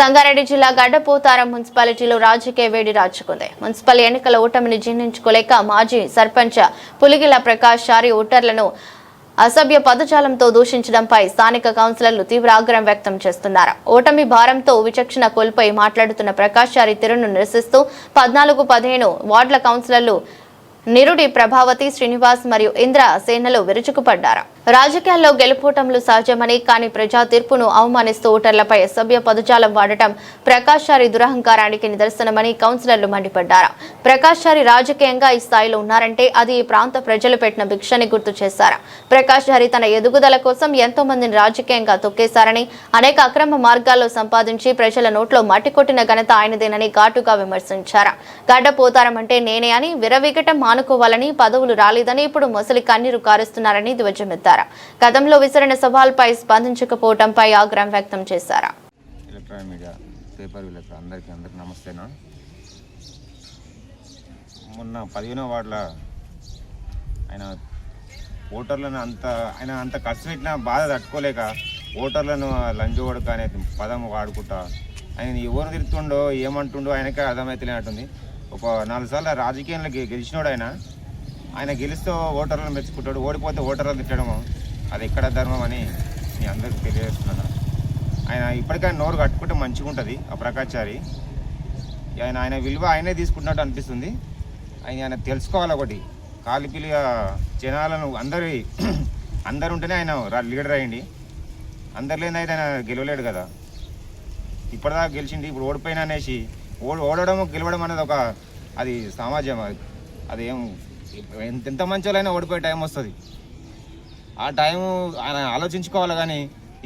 సంగారెడ్డి జిల్లా గడ్డపోతారం మున్సిపాలిటీలో రాజకీయ వేడి రాజుకుంది. మున్సిపల్ ఎన్నికల ఓటమిని జీర్ణించుకోలేక మాజీ సర్పంచ్ పులిగిల ప్రకాష్ చారి ఓటర్లను అసభ్య పదజాలంతో దూషించడంపై స్థానిక కౌన్సిలర్లు తీవ్ర ఆగ్రహం వ్యక్తం చేస్తున్నారు. ఓటమి భారంతో విచక్షణ కోల్పోయి మాట్లాడుతున్న ప్రకాష్ చారి తీరును నిరసిస్తూ 14-15 వార్డుల కౌన్సిలర్లు నిరుడి ప్రభావతి, శ్రీనివాస్ మరియు ఇంద్ర సేనలు విరుచుకుపడ్డారు. రాజకీయాల్లో గెలుపోటములు సహజమని, కానీ ప్రజా తీర్పును అవమానిస్తూ ఓటర్లపై అసభ్య పదజాలం వాడటం ప్రకాష్ చారి దురహంకారానికి నిదర్శనమని కౌన్సిలర్లు మండిపడ్డారు. ప్రకాష్ చారి రాజకీయంగా ఈ స్థాయిలో ఉన్నారంటే అది ఈ ప్రాంత ప్రజలు పెట్టిన భిక్షని గుర్తు చేశారు. ప్రకాష్ చారి తన ఎదుగుదల కోసం ఎంతో మందిని రాజకీయంగా తొక్కేశారని, అనేక అక్రమ మార్గాల్లో సంపాదించి ప్రజల నోట్లో మట్టి కొట్టిన ఘనత ఆయనదేనని ఘాటుగా విమర్శించారు. గడ్డపోతారం అంటే నేనే అని, విరవిగటం మానుకోవాలని, పదవులు రాలేదని ఇప్పుడు మొసలి కన్నీరు కారుస్తున్నారని ధ్వజమెత్తారు. గతంలో విసిరిన సవాల్పై స్పందించకపోవడంపై ఆగ్రహం వ్యక్తం చేశారు. ఎలక్ట్రానిక్ మీడియా పేపర్ వీళ్ళకి అందరికీ నమస్తేనా. మొన్న 15వ వార్డుల ఆయన ఓటర్లను అంత ఖర్చు పెట్టిన బాధ తట్టుకోలేక ఓటర్లను లంజోడక అనే పదం వాడుకుంటా ఆయన ఎవరు తిరుగుతుండో ఏమంటుండో ఆయనకే అర్థమైతలేనట్టుంది. ఒక 4 సార్లు రాజకీయంలో గెలిచినోడు ఆయన గెలిస్తూ ఓటర్లను మెచ్చుకుంటాడు, ఓడిపోతే ఓటర్లను తిట్టడము అది ఎక్కడ ధర్మం అని నేను అందరికీ తెలియజేస్తున్నాను. ఆయన ఇప్పటికైనా నోరు కట్టుకుంటే మంచిగా ఉంటుంది. ఆ ప్రకాష్ చారి ఆయన విలువ ఆయనే తీసుకుంటున్నట్టు అనిపిస్తుంది. ఆయన తెలుసుకోవాలి. ఒకటి కాలిపిలిగా జనాలను అందరు ఉంటేనే ఆయన లీడర్ అయ్యింది. అందరు లేని అయితే ఆయన గెలవలేడు కదా. ఇప్పటిదాకా గెలిచింది, ఇప్పుడు ఓడిపోయినా అనేసి ఓడడం గెలవడం అనేది అది సమాజం. అది ఎంత మంచి వాళ్ళైనా ఓడిపోయే టైం వస్తుంది. ఆ టైము ఆయన ఆలోచించుకోవాలి, కానీ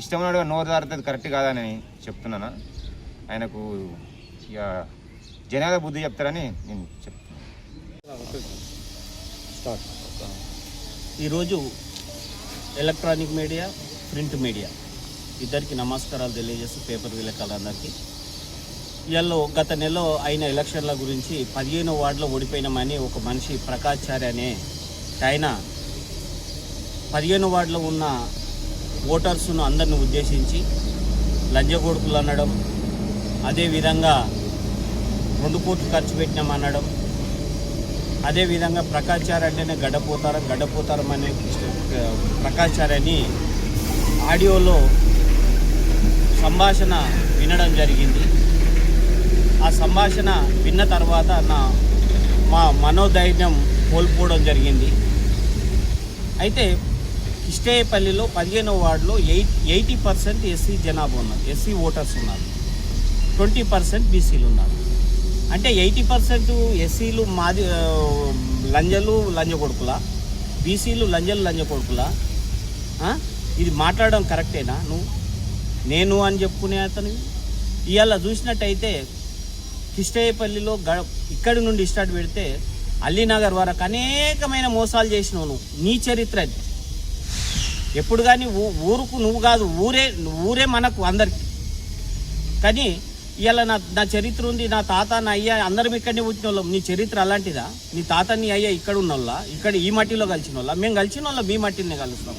ఇష్టమైనట్టుగా నోరు జారుతుంది కరెక్ట్ కాదని చెప్తున్నాను. ఆయనకు ఇక జనాల బుద్ధి చెప్తారని నేను చెప్తున్నాను. ఈరోజు ఎలక్ట్రానిక్ మీడియా, ప్రింట్ మీడియా ఇద్దరికి నమస్కారాలు తెలియజేస్తూ పేపర్ విలేకరులందరికీ. ఇవాళ గత నెలలో అయిన ఎలక్షన్ల గురించి 15వ వార్డులో ఓడిపోయినామని ఒక మనిషి ప్రకాష్ చారి అనే ఆయన 15వ వార్డులో ఉన్న ఓటర్స్ను అందరిని ఉద్దేశించి లంజగొడుకులు అనడం, అదేవిధంగా 2 కోట్లు ఖర్చు పెట్టినామనడం, అదేవిధంగా ప్రకాష్ చారి అంటేనే గడ్డపోతారం అనే ప్రకాష్ చారి అని ఆడియోలో సంభాషణ వినడం జరిగింది. ఆ సంభాషణ విన్న తర్వాత మా మనోధైర్యం కోల్పోవడం జరిగింది. అయితే కిష్టేపల్లిలో 15వ వార్డులో 80% ఎస్సీ జనాభా ఉన్నారు, ఎస్సీ ఓటర్స్ ఉన్నారు, 20% బీసీలు ఉన్నారు. అంటే 80% ఎస్సీలు మాది లంజకొడుకులా, బీసీలు లంజకొడుకులా? ఇది మాట్లాడడం కరెక్టేనా? నేను అని చెప్పుకునే అతను ఇవాళ చూసినట్టయితే కిష్టేపల్లిలో ఇక్కడి నుండి స్టార్ట్ పెడితే అల్లీనగర్ వరకు అనేకమైన మోసాలు చేసినావు నువ్వు. నీ చరిత్ర అది. ఎప్పుడు కానీ ఊరుకు నువ్వు కాదు, ఊరే మనకు అందరికి. కానీ ఇవాళ నా చరిత్ర ఉంది, నా తాత నా అయ్యా అందరం ఇక్కడనే వచ్చిన వాళ్ళం. నీ చరిత్ర అలాంటిదా? నీ తాత నీ అయ్యా ఇక్కడ ఉన్న వాళ్ళ, ఇక్కడ ఈ మట్టిలో కలిసిన వాళ్ళ? మేము కలిసిన వాళ్ళ మీ మట్టిని కలుస్తాం.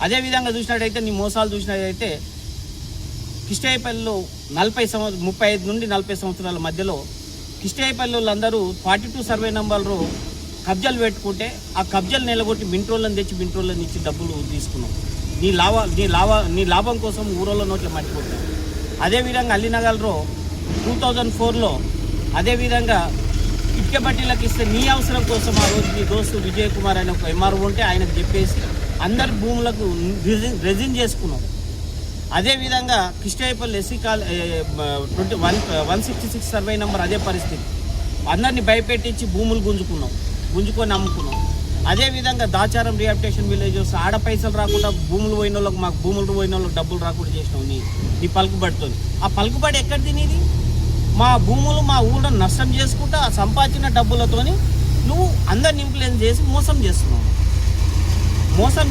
అదేవిధంగా చూసినట్టయితే నీ మోసాలు చూసినట్టయితే కిష్టేపల్లిలో 35 నుండి 40 సంవత్సరాల మధ్యలో కిష్టేపల్లి వాళ్ళందరూ 42 సర్వే నంబర్లు కబ్జాలు పెట్టుకుంటే ఆ కబ్జాలు నిలగొట్టి మింట్రోళ్ళని తెచ్చి మింట్రోళ్ళని ఇచ్చి డబ్బులు తీసుకున్నాం. నీ లాభం కోసం ఊరోళ్ళ నోట్ల మట్టిపోతాం. అదేవిధంగా అల్లీనగర్లో 2004లో అదేవిధంగా ఇటుక బట్టీలకు ఇస్తే నీ అవసరం కోసం ఆ రోజు నీ దోస్తు విజయ్ కుమార్ అనే ఒక ఎంఆర్ఓ ఉంటే ఆయనకు చెప్పేసి అందరి భూములకు రెజిన్ చేసుకున్నాం. అదేవిధంగా కిష్టేపల్లి ఎస్సీ 166 సర్వే నెంబర్ అదే పరిస్థితి. అందరినీ భయపెట్టించి భూములు గుంజుకొని అమ్ముకున్నాం. అదేవిధంగా దాచారం రిహాబిటేషన్ విలేజెస్ ఆడ పైసలు రాకుండా భూములు పోయిన వాళ్ళకి, మాకు భూములు పోయిన వాళ్ళకి డబ్బులు రాకుండా చేసినావు నీ పలుకుబడితో. ఆ పలుకుబడి ఎక్కడిది నీది? మా భూములు మా ఊళ్ళో నష్టం చేసుకుంటా ఆ సంపాదించిన డబ్బులతోని నువ్వు అందరిని ఇన్ఫ్లుయెన్స్ చేసి మోసం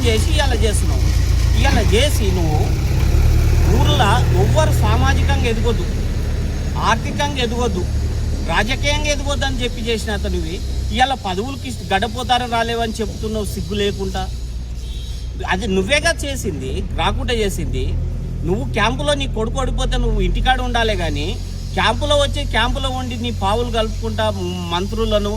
చేసి ఇలా చేస్తున్నావు. ఇలా చేసి నువ్వు ఊర్లో ఎవ్వరు సామాజికంగా ఎదగొద్దు, ఆర్థికంగా ఎదగొద్దు, రాజకీయంగా ఎదగొద్దు అని చెప్పి చేసిన అతనివి ఇవాళ పదవులకి గడపోతారని రాలేవని చెప్తున్నావు సిగ్గు లేకుండా. అది నువ్వేగా చేసింది, రాకుండా చేసింది. నువ్వు క్యాంపులో నీ కొడుకు ఓడిపోతే నువ్వు ఇంటికాడ ఉండాలి, కానీ క్యాంపులో వచ్చి క్యాంపులో ఉండి నీ పావులు కలుపుకుంటా మంత్రులను